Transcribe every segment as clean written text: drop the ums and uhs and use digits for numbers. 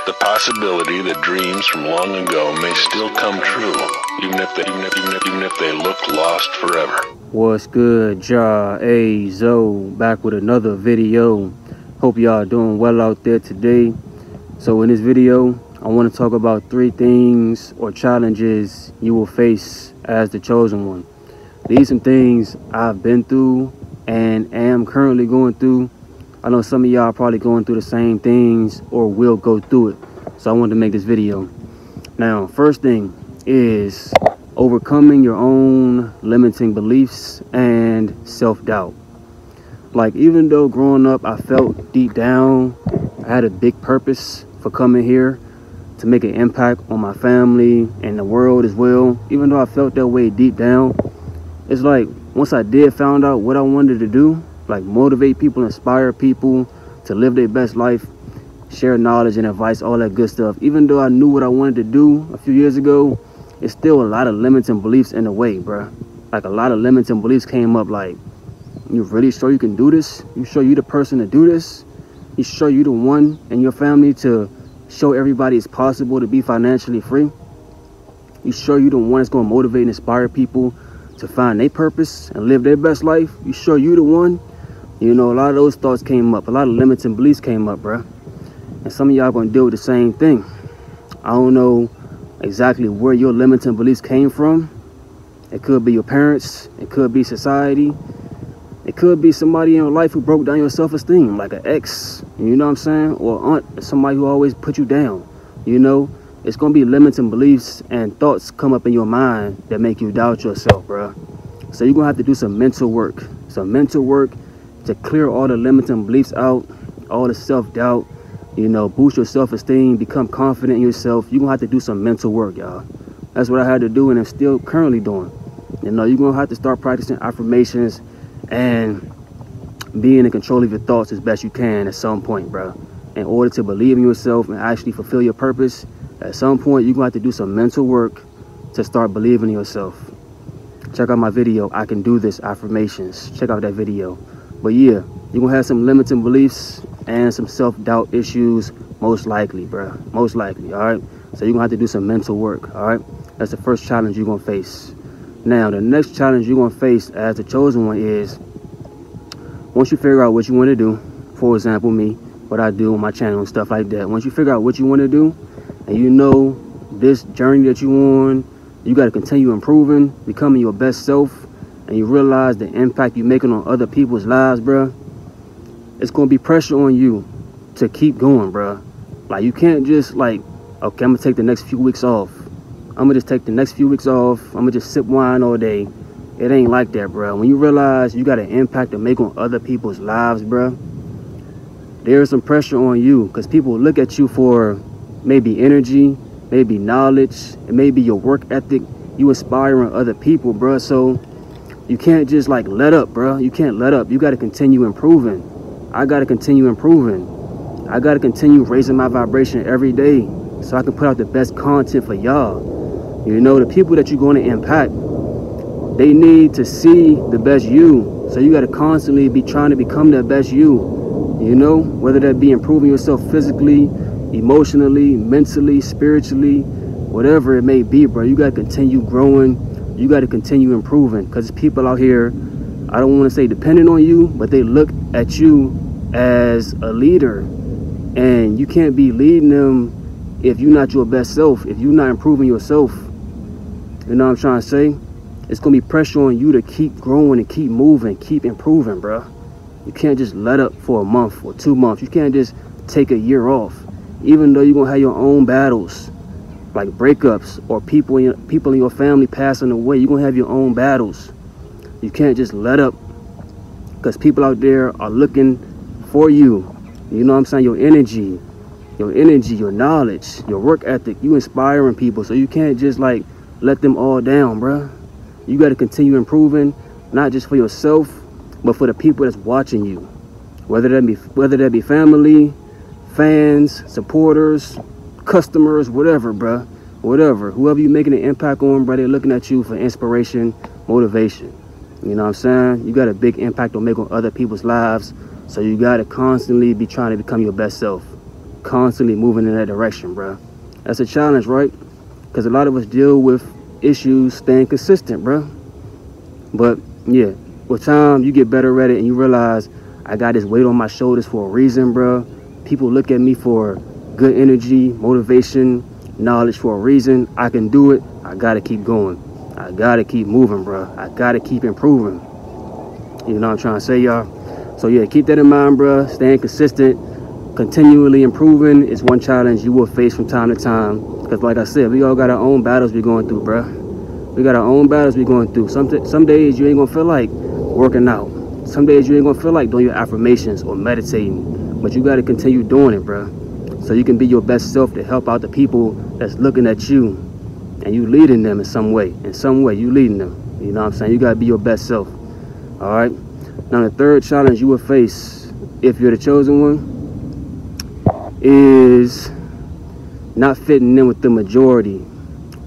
The possibility that dreams from long ago may still come true, even if they look lost forever. What's good, y'all? Hey, Zoe, back with another video. Hope y'all doing well out there today. So in this video, I want to talk about 3 things or challenges you will face as the chosen one. These some things I've been through and am currently going through. I know some of y'all are probably going through the same things or will go through it. So I wanted to make this video. Now, first thing is overcoming your own limiting beliefs and self-doubt. Like, even though growing up I felt deep down I had a big purpose for coming here to make an impact on my family and the world as well, even though I felt that way deep down, it's like once I did found out what I wanted to do, like motivate people, inspire people to live their best life, share knowledge and advice, all that good stuff. Even though I knew what I wanted to do a few years ago, it's still a lot of limiting beliefs in the way, bruh. Like, a lot of limiting beliefs came up, like, you really sure you can do this? You sure you the person to do this? You sure you the one in your family to show everybody it's possible to be financially free? You sure you the one that's going to motivate and inspire people to find their purpose and live their best life? You sure you the one? You know, a lot of those thoughts came up. A lot of limiting beliefs came up, bruh. And some of y'all going to deal with the same thing. I don't know exactly where your limiting beliefs came from. It could be your parents. It could be society. It could be somebody in your life who broke down your self-esteem, like an ex, you know what I'm saying? Or aunt, somebody who always put you down. You know, it's going to be limiting beliefs and thoughts come up in your mind that make you doubt yourself, bruh. So you're going to have to do some mental work. Some mental work to clear all the limiting beliefs out, all the self-doubt, you know, boost your self-esteem, become confident in yourself. You're going to have to do some mental work, y'all. That's what I had to do and I'm still currently doing. You know, you're going to have to start practicing affirmations and being in control of your thoughts as best you can at some point, bro. In order to believe in yourself and actually fulfill your purpose, at some point, you're going to have to do some mental work to start believing in yourself. Check out my video, I Can Do This Affirmations. Check out that video. But yeah, you're going to have some limiting beliefs and some self-doubt issues, most likely, bro. Most likely, all right? So you're going to have to do some mental work, all right? That's the first challenge you're going to face. Now, the next challenge you're going to face as the chosen one is, once you figure out what you want to do, for example, me, what I do on my channel and stuff like that, once you figure out what you want to do, and you know this journey that you're on, you got to continue improving, becoming your best self, and you realize the impact you're making on other people's lives, bro, it's going to be pressure on you to keep going, bro. Like, you can't just, like, okay, I'm going to take the next few weeks off. I'm going to just take the next few weeks off. I'm going to just sip wine all day. It ain't like that, bro. When you realize you got an impact to make on other people's lives, bro, there's some pressure on you because people look at you for maybe energy, maybe knowledge, and maybe your work ethic. You inspiring other people, bro. So you can't just, like, let up, bro. You can't let up. You got to continue improving. I got to continue improving. I got to continue raising my vibration every day so I can put out the best content for y'all. You know, the people that you're going to impact, they need to see the best you. So you got to constantly be trying to become that best you. You know, whether that be improving yourself physically, emotionally, mentally, spiritually, whatever it may be, bro. You got to continue growing. You got to continue improving because people out here, I don't want to say dependent on you, but they look at you as a leader, and you can't be leading them if you're not your best self, if you're not improving yourself. You know what I'm trying to say? It's going to be pressure on you to keep growing and keep moving, keep improving, bro. You can't just let up for a month or 2 months. You can't just take a year off, even though you're going to have your own battles, like breakups or people in your family passing away. You're going to have your own battles. You can't just let up because people out there are looking for you. You know what I'm saying? Your energy, your knowledge, your work ethic, you inspiring people. So you can't just, like, let them all down, bruh. You got to continue improving, not just for yourself, but for the people that's watching you. Whether that be family, fans, supporters, customers, whatever, bruh. Whatever. Whoever you making an impact on, bruh, they're looking at you for inspiration, motivation. You know what I'm saying? You got a big impact on making other people's lives. So you got to constantly be trying to become your best self. constantly moving in that direction, bro. That's a challenge, right? Because a lot of us deal with issues staying consistent, bro. But yeah, with time, you get better at it and you realize I got this weight on my shoulders for a reason, bro. People look at me for good energy, motivation, knowledge for a reason. I can do it. I gotta keep going. I gotta keep moving, bro. I gotta keep improving. You know what I'm trying to say, y'all? So yeah, keep that in mind, bro. Staying consistent, continually improving is one challenge you will face from time to time. Because like I said, we all got our own battles we're going through, bro. We got our own battles we're going through. Some days you ain't gonna feel like working out. Some days you ain't gonna feel like doing your affirmations or meditating. But you gotta continue doing it, bro. So you can be your best self to help out the people that's looking at you. And you leading them in some way. In some way, you leading them. You know what I'm saying? You gotta be your best self. Alright? Now the third challenge you will face if you're the chosen one is not fitting in with the majority.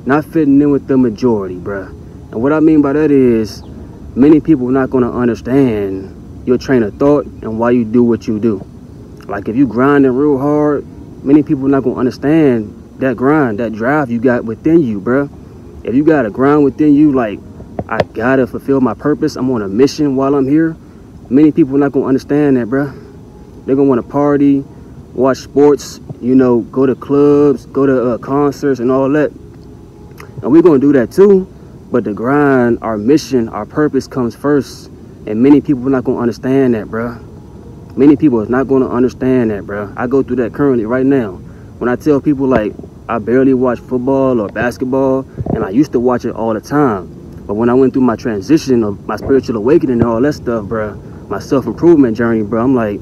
Not fitting in with the majority, bruh. And what I mean by that is many people are not going to understand your train of thought and why you do what you do. Like if you grinding real hard, many people are not going to understand that grind, that drive you got within you, bruh. If you got a grind within you, like, I got to fulfill my purpose, I'm on a mission while I'm here, many people are not going to understand that, bruh. They're going to want to party, watch sports, you know, go to clubs, go to concerts and all that. And we're going to do that too, but the grind, our mission, our purpose comes first. And many people are not going to understand that, bro. Many people is not going to understand that, bro. I go through that currently right now. When I tell people, like, I barely watch football or basketball, and I used to watch it all the time. But when I went through my transition of my spiritual awakening and all that stuff, bro, my self-improvement journey, bro, I'm like,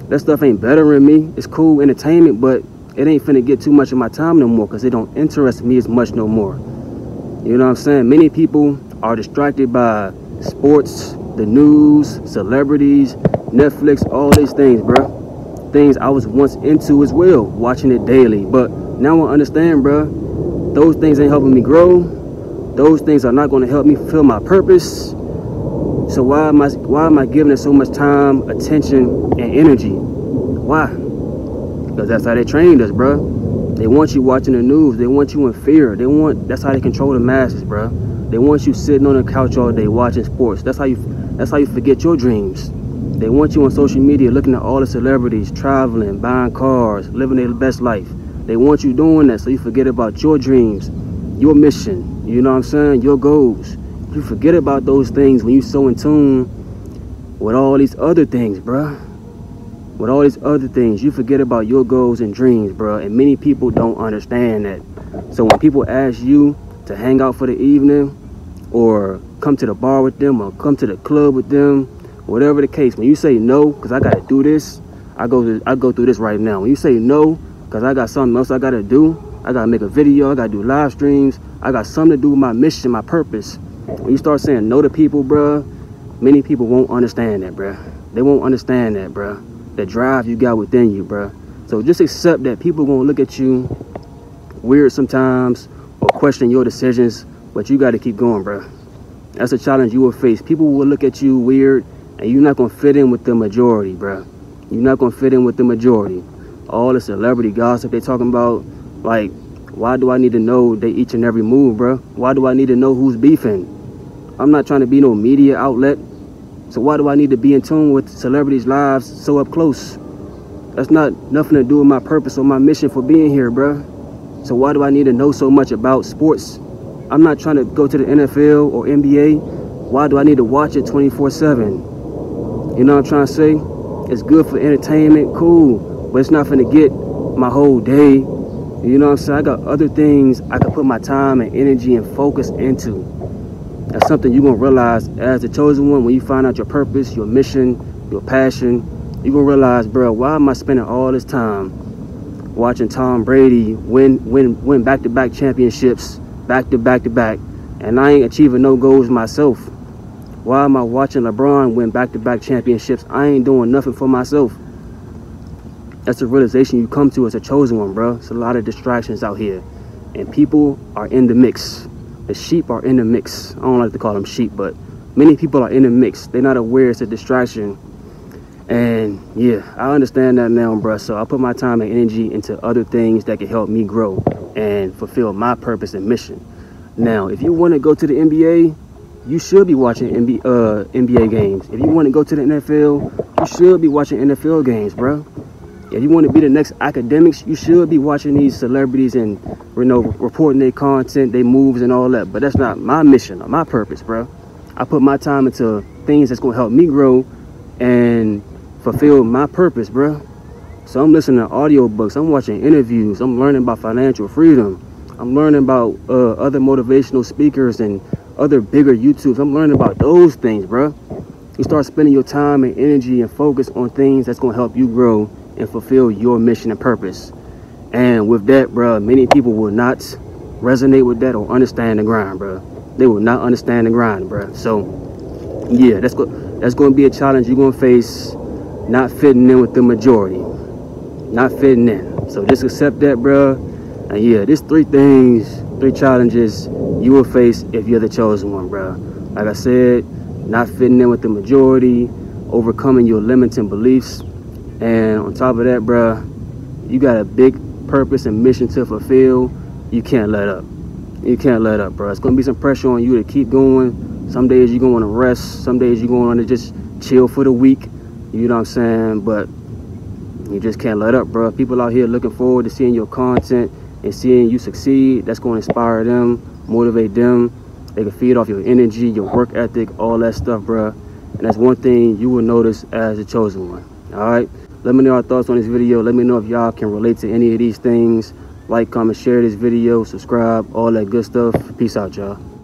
that stuff ain't bettering me. It's cool entertainment, but it ain't finna get too much of my time no more because it don't interest me as much no more. You know what I'm saying? Many people are distracted by sports, the news, celebrities, Netflix, all these things, bro. Things I was once into as well, watching it daily. But now I understand, bro, those things ain't helping me grow. Those things are not going to help me fulfill my purpose. So why am I giving it so much time, attention, and energy? Why? Because that's how they trained us, bro. They want you watching the news. They want you in fear. That's how they control the masses, bro. They want you sitting on the couch all day watching sports. That's how you forget your dreams. They want you on social media looking at all the celebrities, traveling, buying cars, living their best life. They want you doing that so you forget about your dreams, your mission, you know what I'm saying, your goals. You forget about those things when you're so in tune with all these other things, bro. With all these other things, you forget about your goals and dreams, bro. And many people don't understand that. So when people ask you to hang out for the evening or come to the bar with them or come to the club with them, whatever the case, when you say no, because I got to do this, I go through this right now. When you say no, because I got something else I got to do, I got to make a video, I got to do live streams, I got something to do with my mission, my purpose. When you start saying no to people, bro, many people won't understand that, bro. They won't understand that, bro. The drive you got within you, bro. So just accept that people gonna look at you weird sometimes or question your decisions, but you got to keep going, bro. That's a challenge you will face. People will look at you weird, and you're not gonna fit in with the majority, bro. You're not gonna fit in with the majority. All the celebrity gossip they talking about, like, why do I need to know they each and every move, bro? Why do I need to know who's beefing? I'm not trying to be no media outlet. So why do I need to be in tune with celebrities' lives so up close? That's not nothing to do with my purpose or my mission for being here, bro. So why do I need to know so much about sports? I'm not trying to go to the NFL or NBA. Why do I need to watch it 24/7? You know what I'm trying to say? It's good for entertainment, cool, but it's not finna get my whole day. You know what I'm saying? I got other things I can put my time and energy and focus into. That's something you're going to realize as the chosen one when you find out your purpose, your mission, your passion. You're going to realize, bro, why am I spending all this time watching Tom Brady win back-to-back championships, back-to-back, and I ain't achieving no goals myself? Why am I watching LeBron win back-to-back championships? I ain't doing nothing for myself. That's the realization you come to as a chosen one, bro. It's a lot of distractions out here, and people are in the mix. The sheep are in the mix. I don't like to call them sheep, but many people are in the mix. They're not aware it's a distraction. And yeah, I understand that now, bruh. So I put my time and energy into other things that can help me grow and fulfill my purpose and mission. Now, if you want to go to the NBA, you should be watching NBA games. If you want to go to the NFL, you should be watching NFL games, bro. If you want to be the next academics, you should be watching these celebrities and, you know, reporting their content, their moves and all that. But that's not my mission or my purpose, bro. I put my time into things that's going to help me grow and fulfill my purpose, bro. So I'm listening to audiobooks, I'm watching interviews, I'm learning about financial freedom. I'm learning about other motivational speakers and other bigger YouTubes. I'm learning about those things, bro. You start spending your time and energy and focus on things that's going to help you grow and fulfill your mission and purpose. And with that, bro, many people will not resonate with that or understand the grind, bro. They will not understand the grind, bro. So yeah, that's going to be a challenge you're going to face, not fitting in with the majority, not fitting in. So just accept that, bro. And yeah, there's three challenges you will face if you're the chosen one, bro. Like I said, not fitting in with the majority, overcoming your limiting beliefs, and on top of that, bro, you got a big purpose and mission to fulfill. You can't let up. You can't let up, bro. It's gonna be some pressure on you to keep going. Some days you're gonna want to rest. Some days you're gonna want to just chill for the week. You know what I'm saying? But you just can't let up, bro. People out here looking forward to seeing your content and seeing you succeed. That's going to inspire them, motivate them. They can feed off your energy, your work ethic, all that stuff, bro. And that's one thing you will notice as a chosen one. All right? Let me know your thoughts on this video. Let me know if y'all can relate to any of these things. Like, comment, share this video, subscribe, all that good stuff. Peace out, y'all.